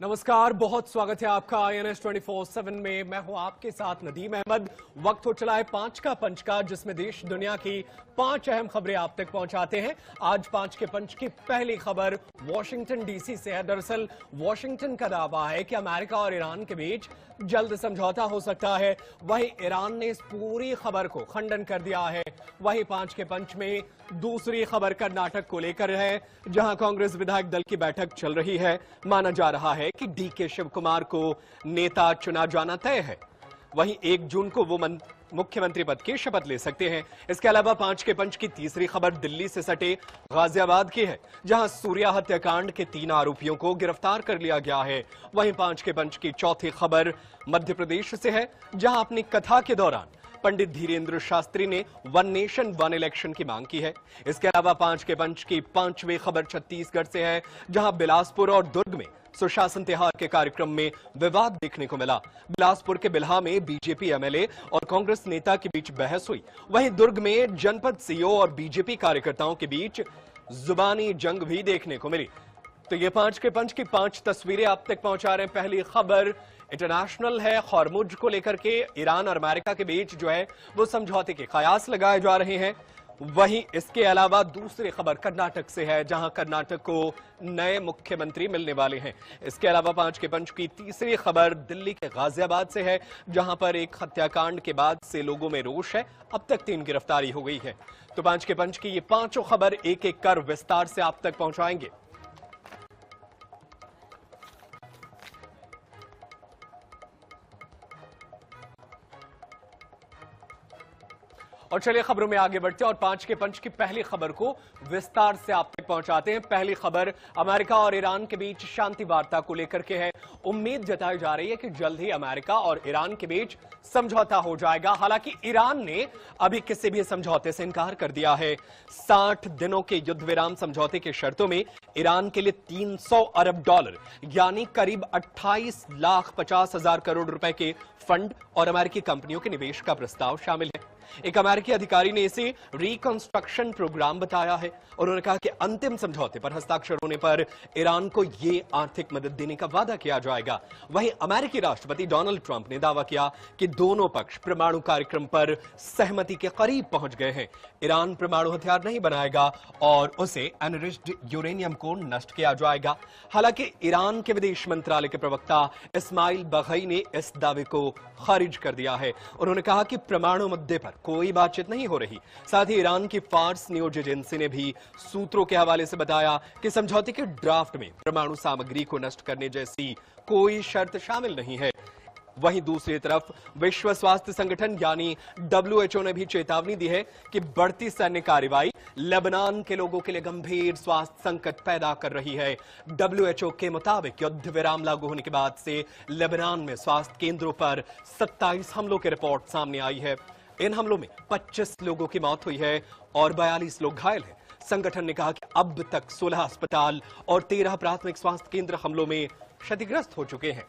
नमस्कार, बहुत स्वागत है आपका INS 24/7 में। मैं हूं आपके साथ नदीम अहमद। वक्त हो चला है 5 का पंच का, जिसमें देश दुनिया की 5 अहम खबरें आप तक पहुंचाते हैं। आज 5 के पंच की पहली खबर वॉशिंगटन डीसी से है। दरअसल वॉशिंगटन का दावा है कि अमेरिका और ईरान के बीच जल्द समझौता हो सकता है। वहीं ईरान ने इस पूरी खबर को खंडन कर दिया है। वहीं 5 के पंच में दूसरी खबर कर्नाटक को लेकर है, जहां कांग्रेस विधायक दल की बैठक चल रही है। माना जा रहा है कि DK शिव कुमार को नेता चुना जाना तय है। वहीं 1 जून को वो मुख्यमंत्री पद की शपथ ले सकते हैं। इसके अलावा 5 के पंच की तीसरी खबर दिल्ली से सटे गाजियाबाद की है, जहां सूर्या हत्याकांड के 3 आरोपियों को गिरफ्तार कर लिया गया है। वहीं 5 के पंच की चौथी खबर मध्य प्रदेश से है, जहां अपनी कथा के दौरान पंडित धीरेन्द्र शास्त्री ने 1 नेशन 1 इलेक्शन की मांग की है। इसके अलावा 5 के पंच की 5वीं खबर छत्तीसगढ़ से है, जहां बिलासपुर और दुर्ग में सुशासन त्योहार के कार्यक्रम में विवाद देखने को मिला। बिलासपुर के बिल्हा में बीजेपी MLA और कांग्रेस नेता के बीच बहस हुई। वहीं दुर्ग में जनपद CO और बीजेपी कार्यकर्ताओं के बीच जुबानी जंग भी देखने को मिली। तो ये 5 के पंच की 5 तस्वीरें आप तक पहुंचा रहे हैं। पहली खबर इंटरनेशनल है। हॉर्मुज को लेकर के ईरान और अमेरिका के बीच जो है वो समझौते के कयास लगाए जा रहे हैं। वहीं इसके अलावा दूसरी खबर कर्नाटक से है, जहां कर्नाटक को नए मुख्यमंत्री मिलने वाले हैं। इसके अलावा 5 के पंच की तीसरी खबर दिल्ली के गाजियाबाद से है, जहां पर एक हत्याकांड के बाद से लोगों में रोष है। अब तक 3 गिरफ्तारी हो गई है। तो 5 के पंच की ये 5 खबर एक एक कर विस्तार से आप तक पहुंचाएंगे। और चलिए खबरों में आगे बढ़ते हैं और 5 के पंच की पहली खबर को विस्तार से आप तक पहुंचाते हैं। पहली खबर अमेरिका और ईरान के बीच शांति वार्ता को लेकर के है। उम्मीद जताई जा रही है कि जल्द ही अमेरिका और ईरान के बीच समझौता हो जाएगा। हालांकि ईरान ने अभी किसी भी समझौते से इनकार कर दिया है। 60 दिनों के युद्ध विराम समझौते की शर्तों में ईरान के लिए $300 अरब यानी करीब 28,50,000 करोड़ रुपए के फंड और अमेरिकी कंपनियों के निवेश का प्रस्ताव शामिल है। एक अमेरिकी अधिकारी ने इसे रिकंस्ट्रक्शन प्रोग्राम बताया है। उन्होंने कहा कि अंतिम समझौते पर हस्ताक्षर होने पर ईरान को यह आर्थिक मदद देने का वादा किया जाएगा। वहीं अमेरिकी राष्ट्रपति डोनाल्ड ट्रंप ने दावा किया कि दोनों पक्ष परमाणु कार्यक्रम पर सहमति के करीब पहुंच गए हैं। ईरान परमाणु हथियार नहीं बनाएगा और उसे एनरिच्ड यूरेनियम को नष्ट किया जाएगा। हालांकि ईरान के विदेश मंत्रालय के प्रवक्ता इस्माइल बघई ने इस दावे को खारिज कर दिया है। उन्होंने कहा कि परमाणु मुद्दे पर कोई बातचीत नहीं हो रही। साथ ही ईरान की फार्स न्यूज एजेंसी ने भी सूत्रों के हवाले से बताया कि समझौते के ड्राफ्ट में परमाणु सामग्री को नष्ट करने जैसी कोई शर्त शामिल नहीं है। वहीं दूसरी तरफ विश्व स्वास्थ्य संगठन यानी WHO ने भी चेतावनी दी है कि बढ़ती सैन्य कार्रवाई लेबनान के लोगों के लिए गंभीर स्वास्थ्य संकट पैदा कर रही है। WHO के मुताबिक युद्ध विराम लागू होने के बाद से लेबनान में स्वास्थ्य केंद्रों पर 27 हमलों की रिपोर्ट सामने आई है। इन हमलों में 25 लोगों की मौत हुई है और 42 लोग घायल हैं। संगठन ने कहा कि अब तक 16 अस्पताल और 13 प्राथमिक स्वास्थ्य केंद्र हमलों में क्षतिग्रस्त हो चुके हैं।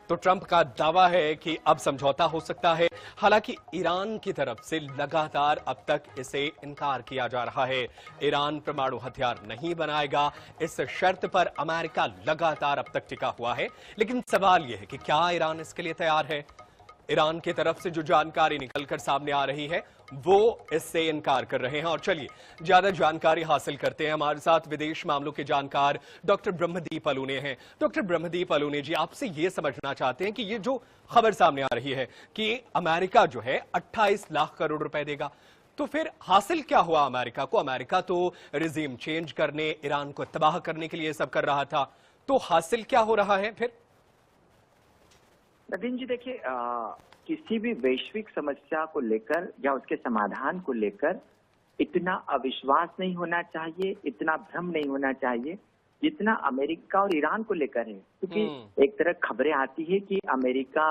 तो ट्रंप का दावा है कि अब समझौता हो सकता है। हालांकि ईरान की तरफ से लगातार अब तक इसे इनकार किया जा रहा है। ईरान परमाणु हथियार नहीं बनाएगा, इस शर्त पर अमेरिका लगातार अब तक टिका हुआ है। लेकिन सवाल यह है कि क्या ईरान इसके लिए तैयार है? ईरान की तरफ से जो जानकारी निकलकर सामने आ रही है वो इससे इनकार कर रहे हैं। और चलिए ज्यादा जानकारी हासिल करते हैं। हमारे साथ विदेश मामलों के जानकार डॉक्टर ब्रह्मदीप अलूने हैं। डॉक्टर ब्रह्मदीप अलूने जी, आपसे ये समझना चाहते हैं कि ये जो खबर सामने आ रही है कि अमेरिका जो है 28 लाख करोड़ रुपए देगा, तो फिर हासिल क्या हुआ अमेरिका को? अमेरिका तो रिजीम चेंज करने, ईरान को तबाह करने के लिए सब कर रहा था, तो हासिल क्या हो रहा है फिर? नवीन जी, देखिए, किसी भी वैश्विक समस्या को लेकर या उसके समाधान को लेकर इतना अविश्वास नहीं होना चाहिए, इतना भ्रम नहीं होना चाहिए जितना अमेरिका और ईरान को लेकर है। क्योंकि एक तरह खबरें आती है कि अमेरिका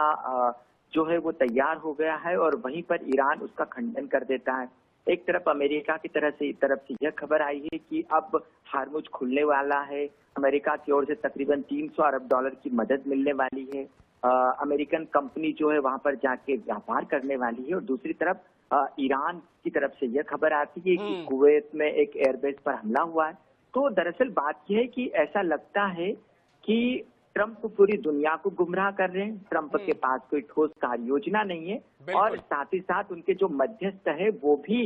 जो है वो तैयार हो गया है और वहीं पर ईरान उसका खंडन कर देता है। एक तरफ अमेरिका की तरफ से यह खबर आई है कि अब हार्मुज खुलने वाला है, अमेरिका की ओर से तकरीबन $300 अरब की मदद मिलने वाली है, अमेरिकन कंपनी जो है वहां पर जाके व्यापार करने वाली है। और दूसरी तरफ ईरान की तरफ से यह खबर आती है कि कुवैत में एक एयरबेस पर हमला हुआ है। तो दरअसल बात यह है कि ऐसा लगता है कि ट्रंप पूरी दुनिया को गुमराह कर रहे हैं। ट्रंप के पास कोई ठोस कार्य योजना नहीं है और साथ ही साथ उनके जो मध्यस्थ है वो भी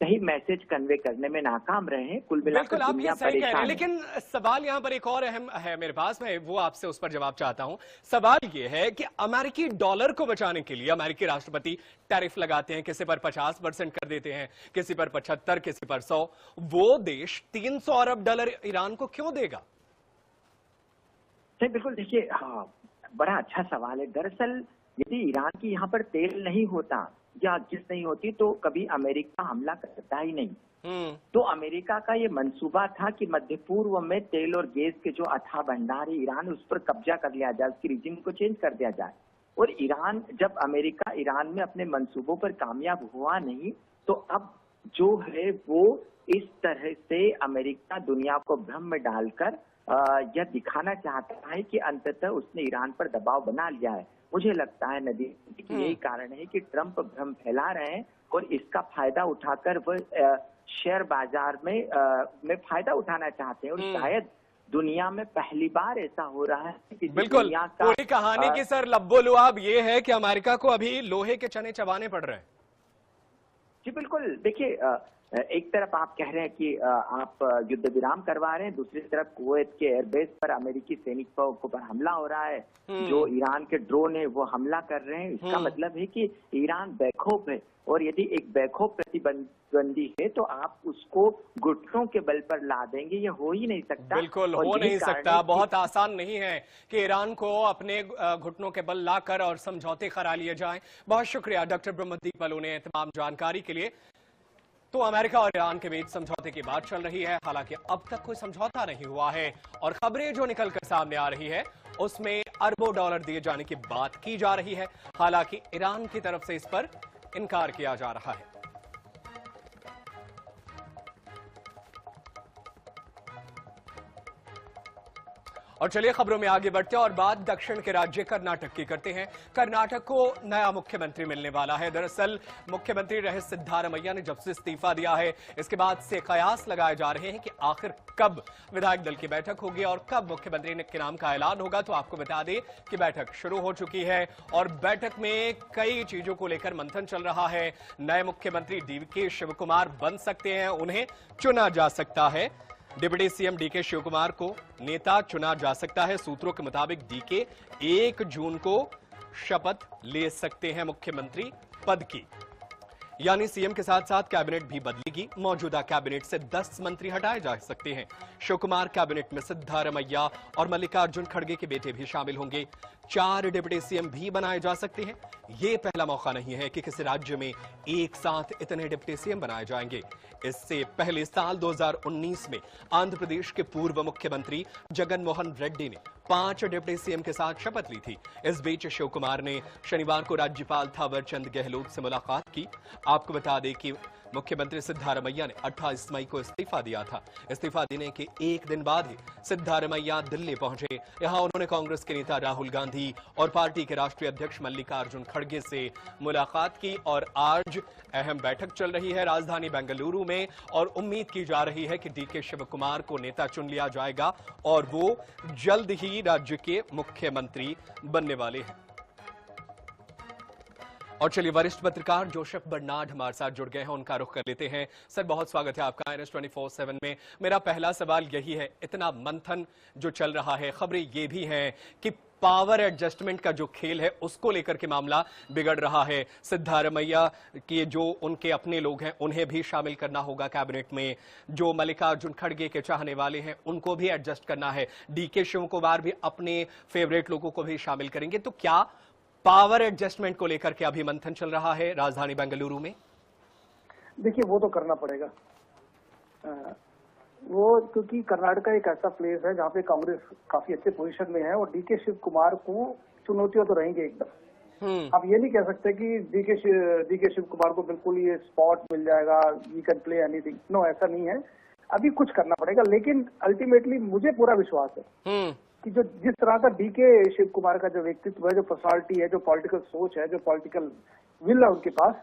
सही मैसेज कन्वे करने में नाकाम रहे हैं। कुल मिलाकर आप दुनिया ये सही कह रहे हैं, परेशान है। लेकिन सवाल यहाँ पर एक और अहम है मेरे पास, मैं वो आपसे उस पर जवाब चाहता हूं। सवाल ये है कि अमेरिकी डॉलर को बचाने के लिए अमेरिकी राष्ट्रपति टैरिफ लगाते हैं, किसी पर 50% कर देते हैं, किसी पर 75, किसी पर 100। वो देश $300 अरब ईरान को क्यों देगा? नहीं, बिल्कुल देखिए, हाँ, बड़ा अच्छा सवाल है। दरअसल यदि ईरान की यहाँ पर तेल नहीं होता या जिस नहीं होती तो कभी अमेरिका हमला करता ही नहीं। तो अमेरिका का ये मंसूबा था कि मध्य पूर्व में तेल और गैस के जो अथाह भंडार है ईरान, उस पर कब्जा कर लिया जाए, उसकी रिजिम को चेंज कर दिया जाए। और ईरान, जब अमेरिका ईरान में अपने मंसूबों पर कामयाब हुआ नहीं, तो अब जो है वो इस तरह से अमेरिका दुनिया को भ्रम में डालकर यह दिखाना चाहता है कि अंततः उसने ईरान पर दबाव बना लिया है। मुझे लगता है नदीम कि यही कारण है कि ट्रंप भ्रम फैला रहे हैं और इसका फायदा उठाकर वह शेयर बाजार में फायदा उठाना चाहते हैं। और शायद दुनिया में पहली बार ऐसा हो रहा है कि बिल्कुल पूरी कहानी की सर लब्बो लुआब ये है कि अमेरिका को अभी लोहे के चने चबाने पड़ रहे हैं। जी बिल्कुल, देखिए, एक तरफ आप कह रहे हैं कि आप युद्ध विराम करवा रहे हैं, दूसरी तरफ कुवैत के एयरबेस पर अमेरिकी सैनिकों पर हमला हो रहा है, जो ईरान के ड्रोन है वो हमला कर रहे हैं। इसका मतलब है कि ईरान बेखौफ है, और यदि एक बेखौफ प्रतिबंधी है तो आप उसको घुटनों के बल पर ला देंगे, ये हो ही नहीं सकता। बिल्कुल हो नहीं सकता, बहुत आसान नहीं है कि ईरान को अपने घुटनों के बल लाकर और समझौते करा लिए जाएं। बहुत शुक्रिया डॉक्टर ब्रह्मदीप बलूनी, तमाम जानकारी के लिए। तो अमेरिका और ईरान के बीच समझौते की बात चल रही है, हालांकि अब तक कोई समझौता नहीं हुआ है और खबरें जो निकलकर सामने आ रही है उसमें अरबों डॉलर दिए जाने की बात की जा रही है। हालांकि ईरान की तरफ से इस पर इनकार किया जा रहा है। और चलिए खबरों में आगे बढ़ते हैं और बात दक्षिण के राज्य कर्नाटक की करते हैं। कर्नाटक को नया मुख्यमंत्री मिलने वाला है। दरअसल मुख्यमंत्री रहे सिद्धारमैया ने जब से इस्तीफा दिया है, इसके बाद से कयास लगाए जा रहे हैं कि आखिर कब विधायक दल की बैठक होगी और कब मुख्यमंत्री के नाम का ऐलान होगा। तो आपको बता दें कि बैठक शुरू हो चुकी है और बैठक में कई चीजों को लेकर मंथन चल रहा है। नए मुख्यमंत्री डीके शिवकुमार बन सकते हैं, उन्हें चुना जा सकता है। डिप्टी सीएम डीके शिवकुमार को नेता चुना जा सकता है। सूत्रों के मुताबिक डीके 1 जून को शपथ ले सकते हैं मुख्यमंत्री पद की, यानी सीएम के साथ साथ कैबिनेट भी बदलेगी। मौजूदा कैबिनेट से 10 मंत्री हटाए जा सकते हैं। शिवकुमार कैबिनेट में सिद्धारमैया और मल्लिकार्जुन खड़गे के बेटे भी शामिल होंगे। 4 डिप्टी सीएम भी बनाए जा सकते हैं। यह पहला मौका नहीं है कि किसी राज्य में एक साथ इतने डिप्टी सीएम बनाए जाएंगे। इससे पहले साल 2019 में आंध्र प्रदेश के पूर्व मुख्यमंत्री जगन मोहन रेड्डी ने 5 डिप्टी सीएम के साथ शपथ ली थी। इस बीच शिवकुमार ने शनिवार को राज्यपाल थावर चंद गहलोत से मुलाकात की। आपको बता दें कि मुख्यमंत्री सिद्धारमैया ने 28 मई को इस्तीफा दिया था। इस्तीफा देने के एक दिन बाद ही सिद्धारमैया दिल्ली पहुंचे। यहां उन्होंने कांग्रेस के नेता राहुल गांधी और पार्टी के राष्ट्रीय अध्यक्ष मल्लिकार्जुन खड़गे से मुलाकात की और आज अहम बैठक चल रही है राजधानी बेंगलुरु में और उम्मीद की जा रही है कि डीके शिवकुमार को नेता चुन लिया जाएगा और वो जल्द ही राज्य के मुख्यमंत्री बनने वाले हैं। और चलिए वरिष्ठ पत्रकार जोसेफ बर्नार्ड हमारे साथ जुड़ गए हैं, उनका रुख कर लेते हैं। सर बहुत स्वागत है आपका INS 24/7 में। मेरा पहला सवाल यही है, इतना मंथन जो चल रहा है, खबरें ये भी हैं कि पावर एडजस्टमेंट का जो खेल है उसको लेकर के मामला बिगड़ रहा है। सिद्धारमैया के जो उनके अपने लोग हैं उन्हें भी शामिल करना होगा कैबिनेट में, जो मल्लिकार्जुन खड़गे के चाहने वाले हैं उनको भी एडजस्ट करना है, डीके शिवकुमार भी अपने फेवरेट लोगों को भी शामिल करेंगे। तो क्या पावर एडजस्टमेंट को लेकर के अभी मंथन चल रहा है राजधानी बेंगलुरु में? देखिए वो तो करना पड़ेगा, वो क्योंकि कर्नाटका एक ऐसा प्लेस है जहाँ पे कांग्रेस काफी अच्छे पोजीशन में है और डीके शिव कुमार को चुनौतियां तो रहेंगे एकदम। आप ये नहीं कह सकते कि डीके शिव कुमार को बिल्कुल ये स्पॉट मिल जाएगा, you can play anything. No, ऐसा नहीं है, अभी कुछ करना पड़ेगा। लेकिन अल्टीमेटली मुझे पूरा विश्वास है कि जो जिस तरह का डीके शिव कुमार का जो व्यक्तित्व है, जो पर्सनालिटी है, जो पॉलिटिकल सोच है, जो पॉलिटिकल विल है उनके पास,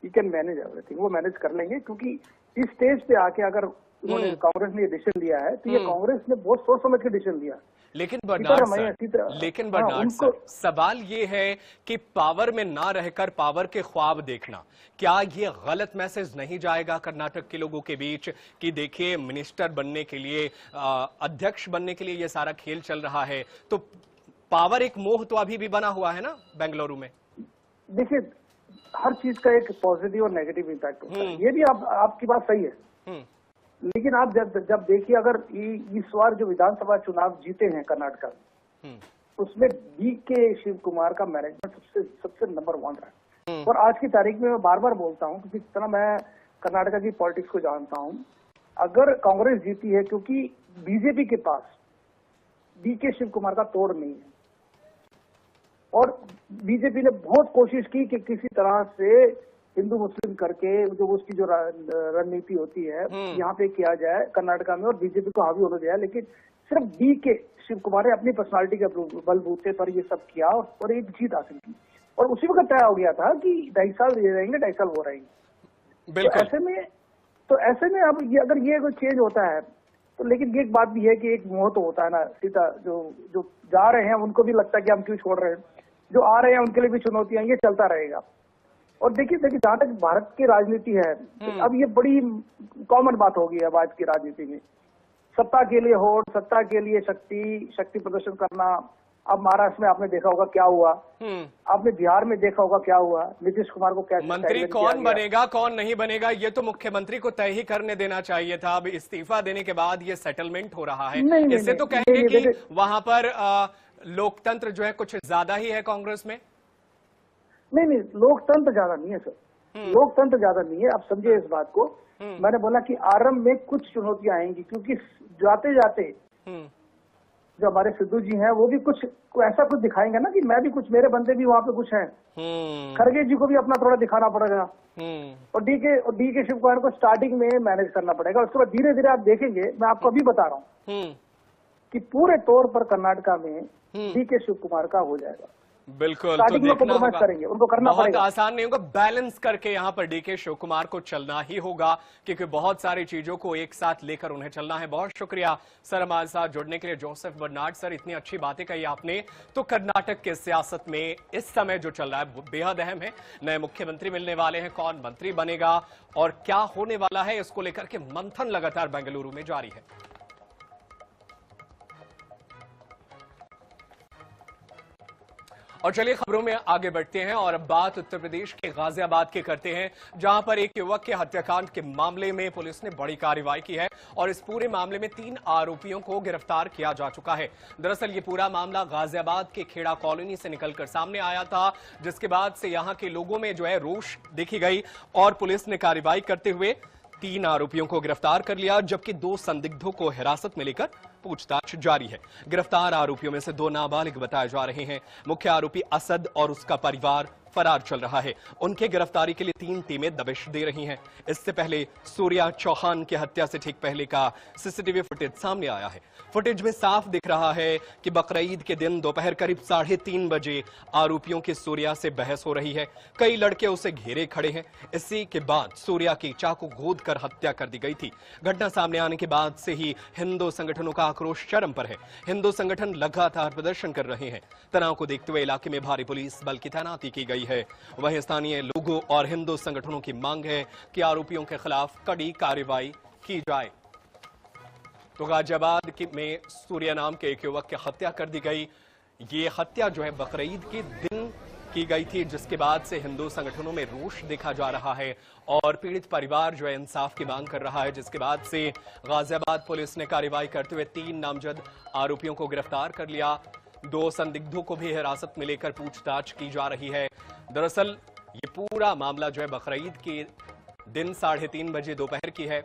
यू कैन मैनेज एवरीथिंग। वो मैनेज कर लेंगे क्योंकि इस स्टेज पे आके अगर उन्होंने कांग्रेस ने ये डिसीजन लिया है, तो ये कांग्रेस ने बहुत सोच समझ के डिसीजन लिया। लेकिन बर्नार्ड सर, सवाल ये है कि पावर में ना रहकर पावर के ख्वाब देखना, क्या ये गलत मैसेज नहीं जाएगा कर्नाटक के लोगों के बीच कि देखिए मिनिस्टर बनने के लिए, अध्यक्ष बनने के लिए ये सारा खेल चल रहा है, तो पावर एक मोह तो अभी भी बना हुआ है ना बेंगलुरु में। देखिए, हर चीज का एक पॉजिटिव और नेगेटिव इम्पैक्ट होता है, ये भी आपकी बात सही है। लेकिन आप जब देखिए, अगर इस बार जो विधानसभा चुनाव जीते हैं कर्नाटक में, उसमें DK शिव कुमार का मैनेजमेंट सबसे नंबर 1 रहा है। और आज की तारीख में मैं बार बार बोलता हूं, क्योंकि जितना मैं कर्नाटक की पॉलिटिक्स को जानता हूं, अगर कांग्रेस जीती है, क्योंकि बीजेपी के पास DK शिव कुमार का तोड़ नहीं है, और बीजेपी ने बहुत कोशिश की कि किसी तरह से हिंदू मुस्लिम करके जो उसकी जो रणनीति होती है यहाँ पे किया जाए कर्नाटका में, और बीजेपी को हावी होने दिया, लेकिन सिर्फ DK शिव कुमार ने अपनी पर्सनालिटी के बलबूते पर ये सब किया और एक जीत हासिल की। और उसी वक्त तय हो गया था कि 2.5 साल ये रहेंगे, 2.5 साल वो रहेंगे। तो ऐसे में अब ये अगर ये चेंज होता है तो, लेकिन एक बात भी है कि एक मोह तो होता है ना सीता, जो जा रहे हैं उनको भी लगता है कि हम क्यों छोड़ रहे हैं, जो आ रहे हैं उनके लिए भी चुनौतियां, ये चलता रहेगा। और देखिए जहां तक भारत की राजनीति है, तो अब ये बड़ी कॉमन बात हो गई है आज की राजनीति में, सत्ता के लिए होड़, सत्ता के लिए शक्ति प्रदर्शन करना। अब महाराष्ट्र में आपने देखा होगा क्या हुआ, आपने बिहार में देखा होगा क्या हुआ, नीतीश कुमार को क्या मंत्री कौन बनेगा कौन नहीं बनेगा, ये तो मुख्यमंत्री को तय ही करने देना चाहिए था। अब इस्तीफा देने के बाद ये सेटलमेंट हो रहा है, इससे तो कहेंगे कि वहां पर लोकतंत्र जो है कुछ ज्यादा ही है कांग्रेस में। नहीं, लोकतंत्र ज्यादा नहीं है सर, लोकतंत्र ज्यादा नहीं है। आप समझिए इस बात को। मैंने बोला कि आरंभ में कुछ चुनौतियां आएंगी, क्योंकि जाते जाते जो हमारे सिद्धू जी हैं वो भी कुछ ऐसा कुछ दिखाएंगे ना कि मैं भी कुछ, मेरे बंदे भी वहां पे कुछ हैं। खड़गे जी को भी अपना थोड़ा दिखाना पड़ेगा, और DK शिव कुमार को स्टार्टिंग में मैनेज करना पड़ेगा। उसके बाद धीरे धीरे आप देखेंगे, मैं आपको अभी बता रहा हूँ कि पूरे तौर पर कर्नाटका में DK शिव कुमार का हो जाएगा। बिल्कुल, तो देखना होगा, करेंगे, उनको करना बहुत पड़ेगा। आसान नहीं होगा, बैलेंस करके यहाँ पर DK शिव कुमार को चलना ही होगा, क्योंकि बहुत सारी चीजों को एक साथ लेकर उन्हें चलना है। बहुत शुक्रिया सर हमारे साथ जुड़ने के लिए, जोसेफ बर्नार्ड सर, इतनी अच्छी बातें कही आपने। तो कर्नाटक के सियासत में इस समय जो चल रहा है बेहद अहम है, नए मुख्यमंत्री मिलने वाले हैं, कौन मंत्री बनेगा और क्या होने वाला है, इसको लेकर के मंथन लगातार बेंगलुरु में जारी है। और चलिए खबरों में आगे बढ़ते हैं और अब बात उत्तर प्रदेश के गाजियाबाद के करते हैं, जहां पर एक युवक के हत्याकांड के मामले में पुलिस ने बड़ी कार्रवाई की है और इस पूरे मामले में 3 आरोपियों को गिरफ्तार किया जा चुका है। दरअसल ये पूरा मामला गाजियाबाद के खेड़ा कॉलोनी से निकलकर सामने आया था, जिसके बाद से यहां के लोगों में जो है रोष देखी गई और पुलिस ने कार्रवाई करते हुए 3 आरोपियों को गिरफ्तार कर लिया, जबकि 2 संदिग्धों को हिरासत में लेकर पूछताछ जारी है। गिरफ्तार आरोपियों में से 2 नाबालिग बताए जा रहे हैं। मुख्य आरोपी असद और उसका परिवार फरार चल रहा है। उनके गिरफ्तारी के लिए 3 टीमें दबिश दे रही हैं। इससे पहले सूर्या चौहान की हत्या से ठीक पहले का सीसीटीवी फुटेज सामने आया है। फुटेज में साफ दिख रहा है कि बकरीद के दिन दोपहर करीब 3:30 बजे आरोपियों की सूर्या से बहस हो रही है। कई लड़के उसे घेरे खड़े हैं। इसी के बाद सूर्या की चाकू गोद कर हत्या कर दी गई थी। घटना सामने आने के बाद से ही हिंदू संगठनों का आक्रोश चरम पर है। हिंदू संगठन लगातार प्रदर्शन कर रहे हैं। तनाव को देखते हुए इलाके में भारी पुलिस बल की तैनाती की गई है। वहीं स्थानीय लोगों और हिंदू संगठनों की मांग है कि आरोपियों के खिलाफ कड़ी कार्रवाई की जाए। तो गाजियाबाद में सूर्या नाम के एक युवक की हत्या कर दी गई। ये हत्या जो है बकरीद के दिन की गई थी, जिसके बाद से हिंदू संगठनों में रोष देखा जा रहा है और पीड़ित परिवार जो है इंसाफ की मांग कर रहा है, जिसके बाद से गाजियाबाद पुलिस ने कार्रवाई करते हुए 3 नामजद आरोपियों को गिरफ्तार कर लिया। 2 संदिग्धों को भी हिरासत में लेकर पूछताछ की जा रही है। दरअसल ये पूरा मामला जो है बकरीद के दिन 3:30 बजे दोपहर की है,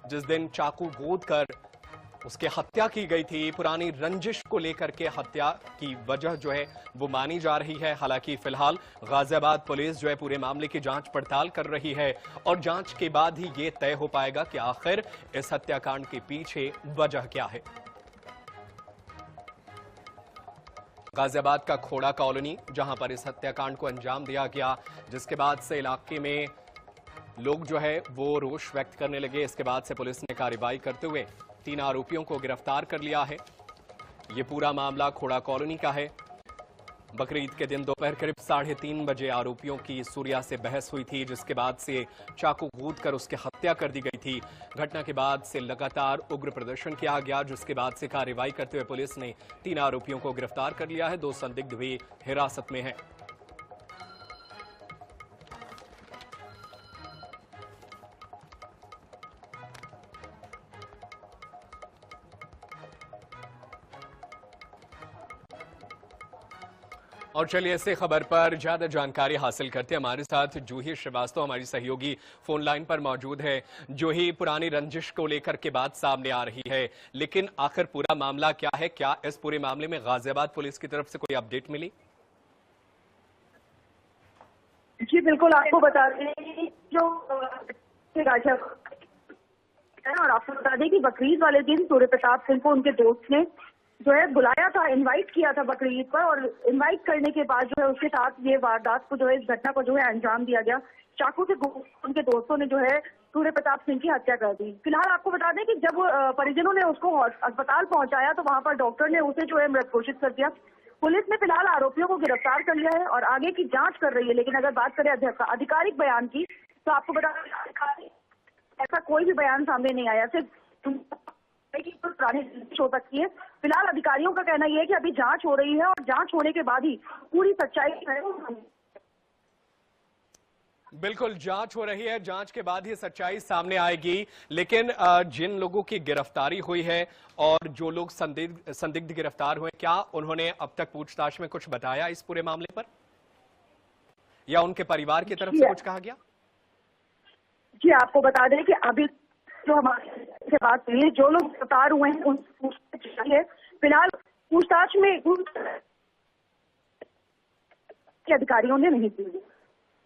जिस दिन चाकू गोद कर उसकी हत्या की गई थी। पुरानी रंजिश को लेकर के हत्या की वजह जो है वो मानी जा रही है। हालांकि फिलहाल गाजियाबाद पुलिस जो है पूरे मामले की जांच पड़ताल कर रही है और जांच के बाद ही ये तय हो पाएगा कि आखिर इस हत्याकांड के पीछे वजह क्या है। गाजियाबाद का खोड़ा कॉलोनी, जहां पर इस हत्याकांड को अंजाम दिया गया, जिसके बाद से इलाके में लोग जो है वो रोष व्यक्त करने लगे। इसके बाद से पुलिस ने कार्रवाई करते हुए 3 आरोपियों को गिरफ्तार कर लिया है। ये पूरा मामला खोड़ा कॉलोनी का है। बकरीद के दिन दोपहर करीब 3:30 बजे आरोपियों की सूर्या से बहस हुई थी, जिसके बाद से चाकू कूदकर उसकी हत्या कर दी गई थी। घटना के बाद से लगातार उग्र प्रदर्शन किया गया, जिसके बाद से कार्रवाई करते हुए पुलिस ने 3 आरोपियों को गिरफ्तार कर लिया है। 2 संदिग्ध भी हिरासत में हैं। और चलिए इसी खबर पर ज्यादा जानकारी हासिल करते हैं। हमारे साथ जूही श्रीवास्तव हमारी सहयोगी फोन लाइन पर मौजूद है। जूही, पुरानी रंजिश को लेकर के बात सामने आ रही है, लेकिन आखिर पूरा मामला क्या है? क्या इस पूरे मामले में गाजियाबाद पुलिस की तरफ से कोई अपडेट मिली? जी बिल्कुल, आपको बता दें कि जो और आपको बता दें कि बकरीद वाले दिन सूर्य प्रताप सिंह को उनके दोस्त ने जो है बुलाया था, इनवाइट किया था बकरीद पर, और इनवाइट करने के बाद जो है उसके साथ ये वारदात को जो है, इस घटना को जो है अंजाम दिया गया। चाकू से उनके दोस्तों ने जो है सूर्य प्रताप सिंह की हत्या कर दी। फिलहाल आपको बता दें कि जब परिजनों ने उसको अस्पताल पहुंचाया तो वहां पर डॉक्टर ने उसे जो है मृत घोषित कर दिया। पुलिस ने फिलहाल आरोपियों को गिरफ्तार कर लिया है और आगे की जांच कर रही है। लेकिन अगर बात करें आधिकारिक बयान की, तो आपको बता दें ऐसा कोई भी बयान सामने नहीं आया, सिर्फ पुरानी हो सकती है। फिलहाल अधिकारियों का कहना यह है कि अभी जांच हो रही है और जांच होने के बाद ही पूरी सच्चाई है। बिल्कुल, जांच हो रही है, जांच के बाद ही सच्चाई सामने आएगी। लेकिन जिन लोगों की गिरफ्तारी हुई है और जो लोग संदिग्ध गिरफ्तार हुए, क्या उन्होंने अब तक पूछताछ में कुछ बताया इस पूरे मामले पर, या उनके परिवार की तरफ से कुछ कहा गया? जी आपको बता दें कि अभी जो हमारे से बात हुई है, जो लोग गिरफ्तार हुए हैं उन पूछताछ है। फिलहाल पूछताछ में अधिकारियों ने नहीं की।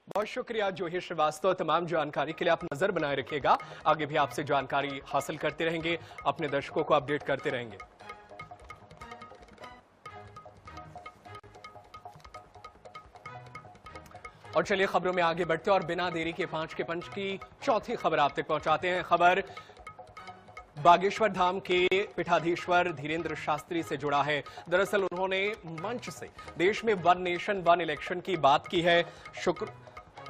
बहुत शुक्रिया जूही श्रीवास्तव, तमाम जानकारी के लिए। आप नजर बनाए रखिएगा, आगे भी आपसे जानकारी हासिल करते रहेंगे, अपने दर्शकों को अपडेट करते रहेंगे। और चलिए खबरों में आगे बढ़ते हैं और बिना देरी के 5 के पंच की चौथी खबर आप तक पहुंचाते हैं। खबर बागेश्वर धाम के पीठाधीश्वर धीरेन्द्र शास्त्री से जुड़ा है। दरअसल उन्होंने मंच से देश में 1 नेशन 1 इलेक्शन की बात की है।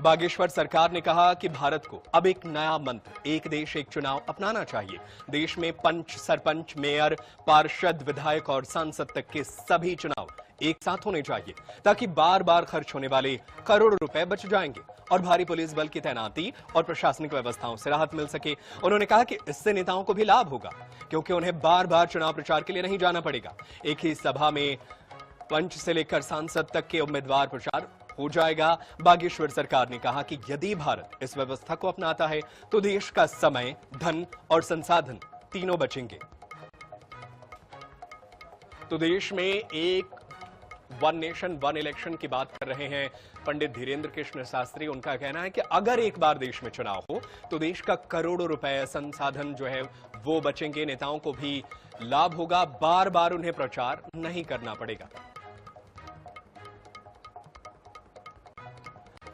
बागेश्वर सरकार ने कहा कि भारत को अब एक नया मंत्र, एक देश एक चुनाव अपनाना चाहिए। देश में पंच, सरपंच, मेयर, पार्षद, विधायक और सांसद तक के सभी चुनाव एक साथ होने चाहिए, ताकि बार बार खर्च होने वाले करोड़ों रुपए बच जाएंगे और भारी पुलिस बल की तैनाती और प्रशासनिक व्यवस्थाओं से राहत मिल सके। उन्होंने कहा कि इससे नेताओं को भी लाभ होगा, क्योंकि उन्हें बार बार चुनाव प्रचार के लिए नहीं जाना पड़ेगा। एक ही सभा में पंच से लेकर सांसद तक के उम्मीदवार प्रचार हो जाएगा। बागेश्वर सरकार ने कहा कि यदि भारत इस व्यवस्था को अपनाता है तो देश का समय, धन और संसाधन तीनों बचेंगे। तो देश में एक 1 नेशन 1 इलेक्शन की बात कर रहे हैं पंडित धीरेन्द्र कृष्ण शास्त्री। उनका कहना है कि अगर एक बार देश में चुनाव हो तो देश का करोड़ों रुपए संसाधन जो है वो बचेंगे, नेताओं को भी लाभ होगा, बार बार उन्हें प्रचार नहीं करना पड़ेगा।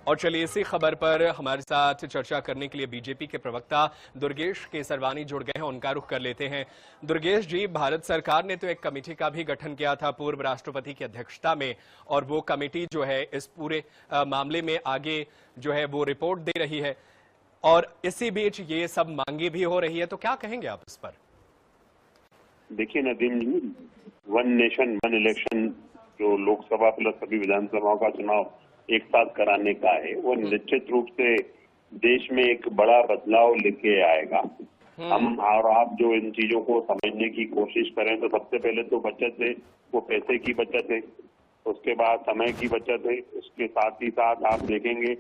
और चलिए इसी खबर पर हमारे साथ चर्चा करने के लिए बीजेपी के प्रवक्ता दुर्गेश केसरवानी जुड़ गए हैं, उनका रुख कर लेते हैं। दुर्गेश जी, भारत सरकार ने तो एक कमेटी का भी गठन किया था पूर्व राष्ट्रपति की अध्यक्षता में, और वो कमेटी जो है इस पूरे मामले में आगे जो है वो रिपोर्ट दे रही है, और इसी बीच ये सब मांगे भी हो रही है, तो क्या कहेंगे आप इस पर? देखिए नदीम जी, 1 नेशन 1 इलेक्शन जो लोकसभा प्लस सभी विधानसभाओं का चुनाव एक साथ कराने का है, वो निश्चित रूप से देश में एक बड़ा बदलाव लेके आएगा। हम और आप जो इन चीजों को समझने की कोशिश करें तो सबसे पहले तो बचत है, वो पैसे की बचत है, उसके बाद समय की बचत है, उसके साथ ही साथ आप देखेंगे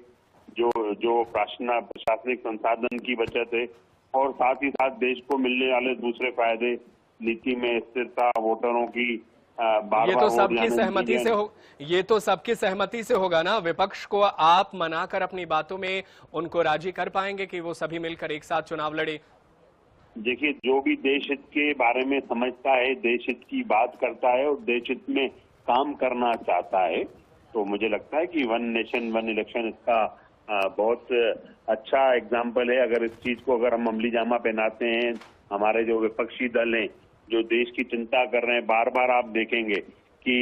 जो प्रशासनिक संसाधन की बचत है, और साथ ही साथ देश को मिलने वाले दूसरे फायदे, नीति में स्थिरता, वोटरों की ये तो सबकी सहमति से हो, ये तो सबकी सहमति से होगा ना। विपक्ष को आप मनाकर अपनी बातों में उनको राजी कर पाएंगे कि वो सभी मिलकर एक साथ चुनाव लड़े? देखिए, जो भी देश हित के बारे में समझता है, देश हित की बात करता है और देश हित में काम करना चाहता है, तो मुझे लगता है कि 1 नेशन 1 इलेक्शन इसका बहुत अच्छा एग्जाम्पल है। अगर इस चीज को अगर हम अमली जामा पहनाते हैं, हमारे जो विपक्षी दल हैं जो देश की चिंता कर रहे हैं, बार बार आप देखेंगे कि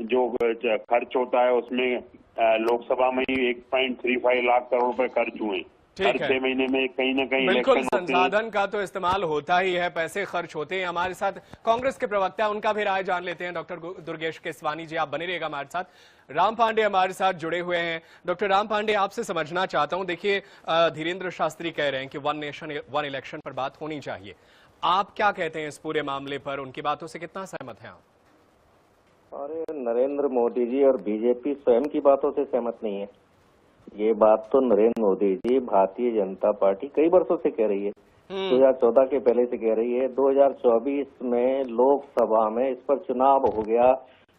जो खर्च होता है उसमें लोकसभा में ही 1.35 लाख करोड़ रुपए खर्च हुए। हर 6 महीने में कहीं ना कहीं बिल्कुल इलेक्शन होते हैं। संसाधन का तो इस्तेमाल होता ही है, पैसे खर्च होते हैं। हमारे साथ कांग्रेस के प्रवक्ता, उनका भी राय जान लेते हैं। डॉक्टर दुर्गेश केसवानी जी, आप बने रहिएगा हमारे साथ। राम पांडे हमारे साथ जुड़े हुए हैं। डॉक्टर राम पांडे, आपसे समझना चाहता हूं, देखिए धीरेन्द्र शास्त्री कह रहे हैं कि 1 नेशन 1 इलेक्शन पर बात होनी चाहिए। आप क्या कहते हैं इस पूरे मामले पर? उनकी बातों से कितना सहमत हैं आप? अरे नरेंद्र मोदी जी और बीजेपी स्वयं की बातों से सहमत नहीं है। ये बात तो नरेंद्र मोदी जी, भारतीय जनता पार्टी कई वर्षों से कह रही है। 2014 के पहले से कह रही है। 2024 में लोकसभा में इस पर चुनाव हो गया।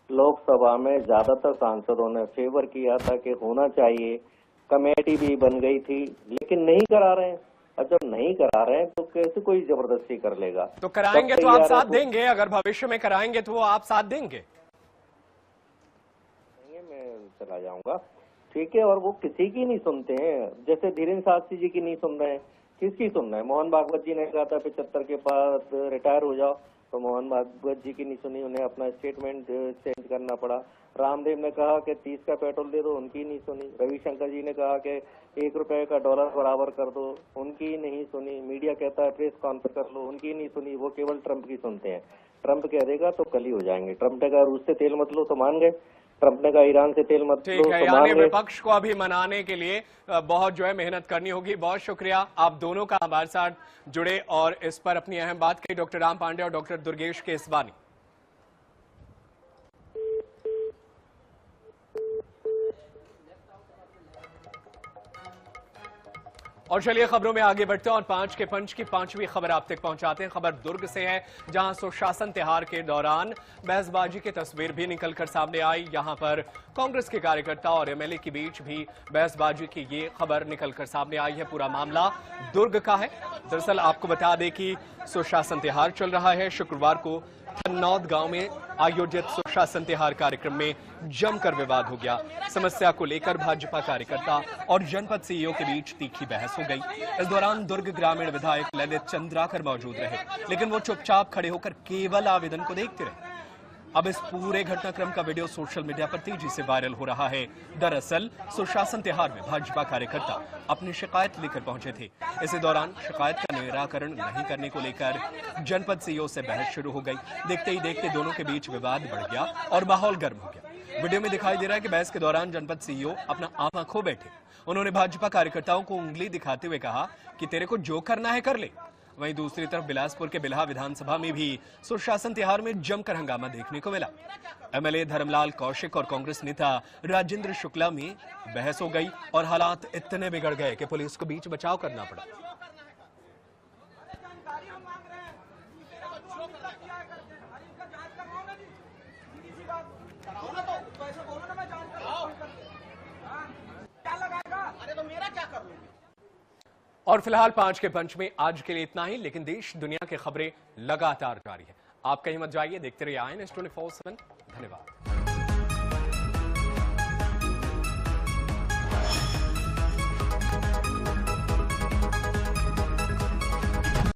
लोकसभा में ज्यादातर सांसदों ने फेवर किया था कि होना चाहिए, कमेटी भी बन गई थी, लेकिन नहीं करा रहे हैं। और जब नहीं करा रहे हैं तो कैसे कोई जबरदस्ती कर लेगा? तो कराएंगे तो आप साथ देंगे? अगर भविष्य में कराएंगे तो वो आप साथ देंगे? मैं चला जाऊंगा, ठीक है। और वो किसी की नहीं सुनते हैं, जैसे धीरेन्द्र शास्त्री जी की नहीं सुन रहे हैं, किसकी सुन रहे हैं? मोहन भागवत जी ने कहा था 75 के बाद रिटायर हो जाओ, तो मोहन भागवत जी की नहीं सुनी, उन्हें अपना स्टेटमेंट चेंज करना पड़ा। रामदेव ने कहा कि 30 का पेट्रोल दे दो, उनकी नहीं सुनी। रविशंकर जी ने कहा कि 1 रुपए का डॉलर बराबर कर दो, उनकी नहीं सुनी। मीडिया कहता है प्रेस कॉन्फ्रेंस कर लो, उनकी नहीं सुनी। वो केवल ट्रंप की सुनते हैं। ट्रंप कह देगा तो कल ही हो जाएंगे। ट्रंप ने कहा रूस से तेल मत लो तो मान गए, ट्रंप ने कहा ईरान से तेल मत लो तो मान गए। यानी विपक्ष को अभी मनाने के लिए बहुत जो है मेहनत करनी होगी। बहुत शुक्रिया आप दोनों का हमारे साथ जुड़े और इस पर अपनी अहम बात कही, डॉक्टर राम पांडे और डॉक्टर दुर्गेश केसवानी। और चलिए खबरों में आगे बढ़ते हैं और 5 के पंच की 5वीं खबर आप तक पहुंचाते हैं। खबर दुर्ग से है, जहां सुशासन त्योहार के दौरान बहसबाजी की तस्वीर भी निकलकर सामने आई। यहां पर कांग्रेस के कार्यकर्ता और एमएलए के बीच भी बहसबाजी की ये खबर निकलकर सामने आई है। पूरा मामला दुर्ग का है। दरअसल आपको बता दें कि सुशासन त्योहार चल रहा है। शुक्रवार को थन्नौद गांव में आयोजित सुशासन त्योहार कार्यक्रम में जमकर विवाद हो गया। समस्या को लेकर भाजपा कार्यकर्ता और जनपद सीईओ के बीच तीखी बहस हो गई। इस दौरान दुर्ग ग्रामीण विधायक ललित चंद्राकर मौजूद रहे, लेकिन वो चुपचाप खड़े होकर केवल आवेदन को देखते रहे। अब इस पूरे घटनाक्रम का वीडियो सोशल मीडिया पर तेजी से वायरल हो रहा है। दरअसल सुशासन त्योहार में भाजपा कार्यकर्ता अपनी शिकायत लेकर पहुंचे थे। इसी दौरान शिकायत का निराकरण नहीं करने को लेकर जनपद सीईओ से बहस शुरू हो गई। देखते ही देखते दोनों के बीच विवाद बढ़ गया और माहौल गर्म हो गया। वीडियो में दिखाई दे रहा है कि बहस के दौरान जनपद सीईओ अपना आपा खो बैठे। उन्होंने भाजपा कार्यकर्ताओं को उंगली दिखाते हुए कहा कि तेरे को जो करना है कर ले। वहीं दूसरी तरफ बिलासपुर के बिल्हा विधानसभा में भी सुशासन त्योहार में जमकर हंगामा देखने को मिला। एमएलए धर्मलाल कौशिक और कांग्रेस नेता राजेंद्र शुक्ला में बहस हो गई और हालात इतने बिगड़ गए कि पुलिस को बीच बचाव करना पड़ा। और फिलहाल 5 के पंच में आज के लिए इतना ही, लेकिन देश दुनिया की खबरें लगातार जारी है। आप कहीं मत जाइए, देखते रहिए INS 24/7। धन्यवाद।